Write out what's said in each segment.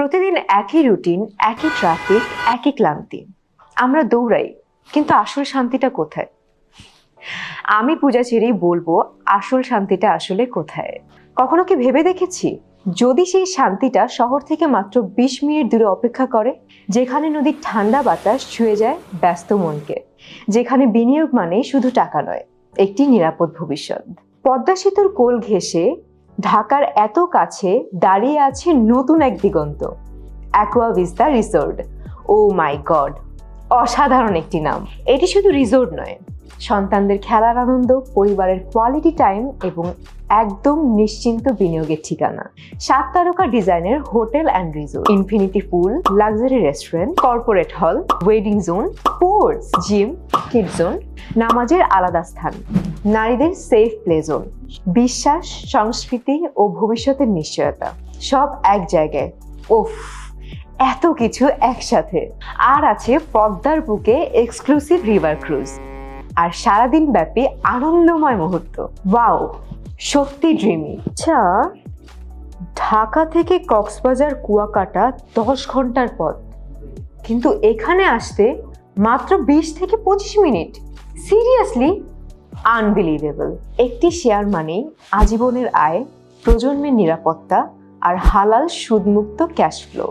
প্রতিদিন একই রুটিন, একই ট্রাফিক, একই ক্লান্তি। আমরা দৌড়াই, কিন্তু আসল শান্তিটা কোথায়? আমি পূজা ছেড়ে বলবো আসল শান্তিটা আসলে কোথায়। কখনো কি ভেবে দেখেছি, যদি সেই শান্তিটা শহর থেকে মাত্র 20 মিনিট দূরে অপেক্ষা করে, যেখানে নদীর ঠান্ডা বাতাস ছুঁয়ে যায় ব্যস্ত মনকে, যেখানে বিনিয়োগ মানেই শুধু টাকা নয়, একটি নিরাপদ ভবিষ্যৎ। পদ্মা সেতুর কোল ঘেঁষে ঢাকার এত কাছে দাঁড়িয়ে আছে নতুন এক দিগন্ত, অ্যাকোয়া ভিস্তা রিসোর্ট। ও মাই গড, অসাধারণ একটি নাম। এটি শুধু রিসোর্ট নয়, সন্তানদের খেলার আনন্দ, পরিবারের কোয়ালিটি টাইম এবং একদম নিশ্চিন্ত বিনিয়োগের ঠিকানা। 7 তারকা ডিজাইনের hotel and resort, infinity pool, luxury restaurant, corporate hall, wedding zone, sports gym, kid zone, নামাজের আলাদা স্থান, নারীদের সেফ প্লে জোন, বিশ্বাস, সংস্কৃতি ও ভবিষ্যতের নিশ্চয়তা, সব এক জায়গায়। ওফ, এত কিছু একসাথে। আর আছে পদ্মার বুকে এক্সক্লুসিভ রিভার ক্রুজ আর সারাদিন ব্যাপী আনন্দময় মুহূর্ত। ওয়াও, সত্যি ড্রিমি। আচ্ছা, ঢাকা থেকে কক্সবাজার কুয়াকাটা 10 ঘন্টার পথ, কিন্তু এখানে আসতে মাত্র 20 থেকে 25 মিনিট। Seriously unbelievable. একটি শেয়ার মানেই আজীবনের আয়, প্রজন্মের নিরাপত্তা আর হালাল সুদমুক্ত cash flow.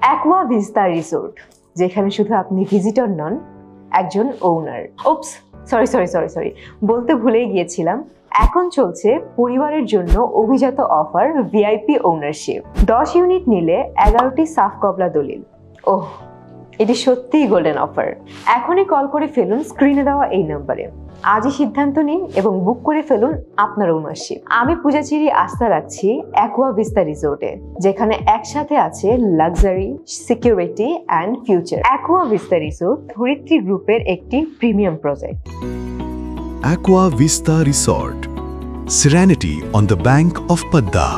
Aqua Vista resort, যেখানে শুধু আপনি ভিজিটর নন, একজন ওনার। ওপস, সরি, বলতে ভুলেই গিয়েছিলাম। এখন চলছে পরিবারের জন্য অভিজাত অফার, ভিআইপি ওনারশিপ। 10 ইউনিট নিলে 11টি সাফ কবলা দলিল। ওহ, এটি সত্যিই গোল্ডেন অফার। এখনই কল করে ফেলুন স্ক্রিনে দেওয়া এই নাম্বারে। আজই সিদ্ধান্ত নিন এবং বুক করে ফেলুন আপনার ওনারশিপ। আমি পূজা চিরি আস্থা রাখছি অ্যাকোয়া ভিস্তা রিসোর্টে, যেখানে একসাথে আছে luxury, security and future. Aqua Vista resort ধরিত্রী গ্রুপের একটি premium project. Aqua Vista Resort. Serenity on the bank of Padda.